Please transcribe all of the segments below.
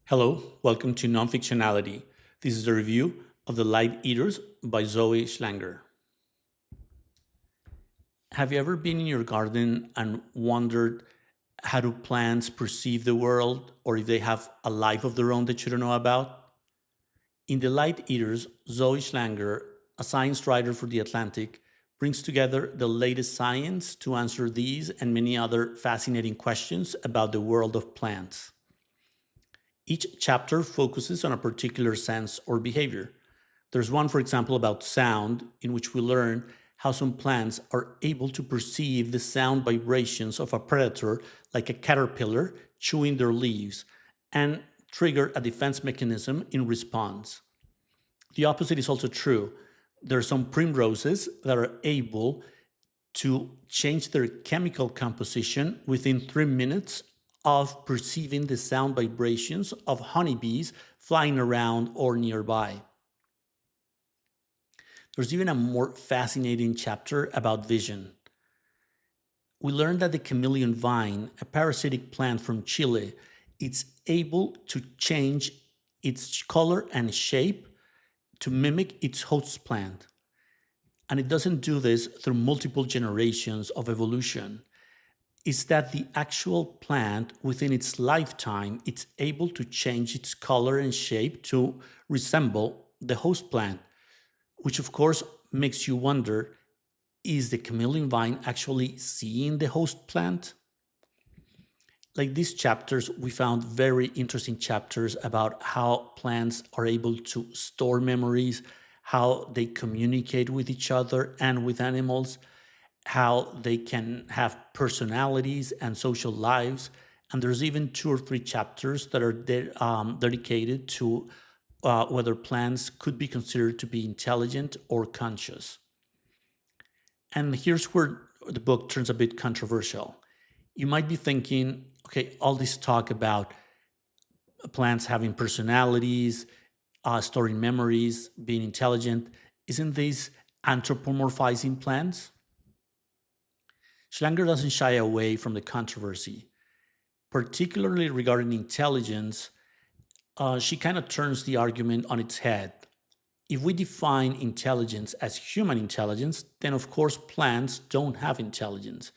Hello, welcome to Nonfictionality. This is a review of The Light Eaters by Zoe Schlanger. Have you ever been in your garden and wondered how do plants perceive the world or if they have a life of their own that you don't know about? In The Light Eaters, Zoe Schlanger, a science writer for The Atlantic, brings together the latest science to answer these and many other fascinating questions about the world of plants. Each chapter focuses on a particular sense or behavior. There's one, for example, about sound, in which we learn how some plants are able to perceive the sound vibrations of a predator, like a caterpillar chewing their leaves, and trigger a defense mechanism in response. The opposite is also true. There are some primroses that are able to change their chemical composition within 3 minutes of perceiving the sound vibrations of honeybees flying around or nearby. There's even a more fascinating chapter about vision. We learned that the chameleon vine, a parasitic plant from Chile, is able to change its color and shape to mimic its host plant. And it doesn't do this through multiple generations of evolution. Is that the actual plant within its lifetime it's able to change its color and shape to resemble the host plant, which of course makes you wonder, is the chameleon vine actually seeing the host plant? Like these chapters, we found very interesting chapters about how plants are able to store memories, how they communicate with each other and with animals, how they can have personalities and social lives. And there's even two or three chapters that are dedicated to whether plants could be considered to be intelligent or conscious. And here's where the book turns a bit controversial. You might be thinking, okay, all this talk about plants having personalities, storing memories, being intelligent, isn't this anthropomorphizing plants? Schlanger doesn't shy away from the controversy, particularly regarding intelligence. She kind of turns the argument on its head. If we define intelligence as human intelligence, then of course plants don't have intelligence.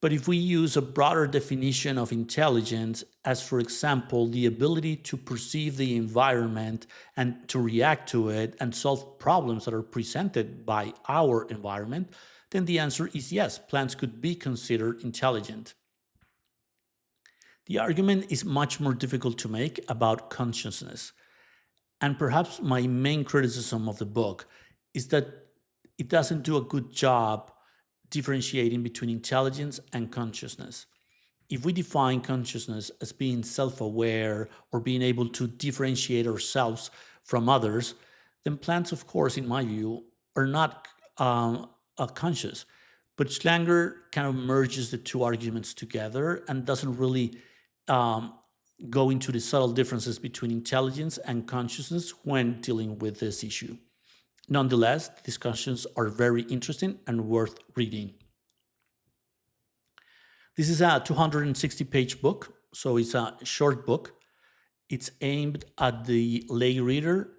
But if we use a broader definition of intelligence, as for example, the ability to perceive the environment and to react to it and solve problems that are presented by our environment, then the answer is yes, plants could be considered intelligent. The argument is much more difficult to make about consciousness. And perhaps my main criticism of the book is that it doesn't do a good job differentiating between intelligence and consciousness. If we define consciousness as being self aware or being able to differentiate ourselves from others, then plants, of course, in my view, are not conscious. But Schlanger kind of merges the two arguments together and doesn't really um, go into the subtle differences between intelligence and consciousness when dealing with this issue. Nonetheless, the discussions are very interesting and worth reading. This is a 260-page book, so it's a short book. It's aimed at the lay reader.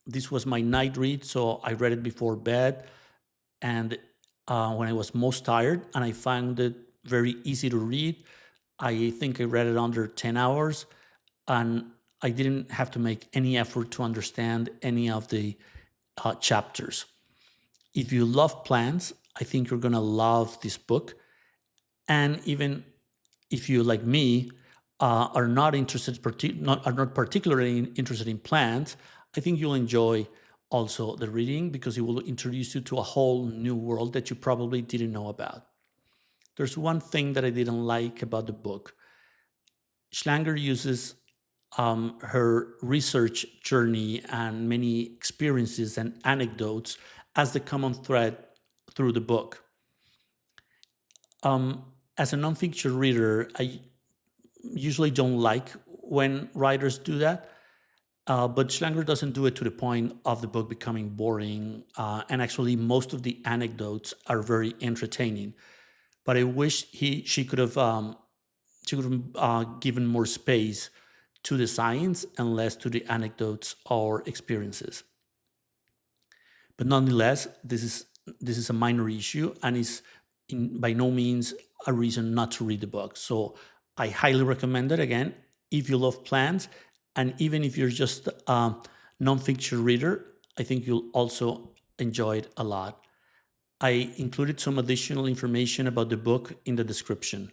This was my night read, so I read it before bed and when I was most tired, and I found it very easy to read. I think I read it under 10 hours, and I didn't have to make any effort to understand any of the chapters. If you love plants, I think you're going to love this book. And even if you, like me, are not interested, are not particularly interested in plants, I think you'll enjoy also the reading because it will introduce you to a whole new world that you probably didn't know about. There's one thing that I didn't like about the book. Schlanger uses her research journey and many experiences and anecdotes as the common thread through the book. As a nonfiction reader, I usually don't like when writers do that, but Schlanger doesn't do it to the point of the book becoming boring. And actually, most of the anecdotes are very entertaining. But I wish she could have given more space to the science and less to the anecdotes or experiences. But nonetheless, this is a minor issue and is by no means a reason not to read the book. So I highly recommend it again if you love plants, and even if you're just a nonfiction reader, I think you'll also enjoy it a lot. I included some additional information about the book in the description.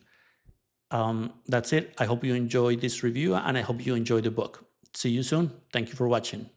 That's it. I hope you enjoyed this review and I hope you enjoy the book. See you soon. Thank you for watching.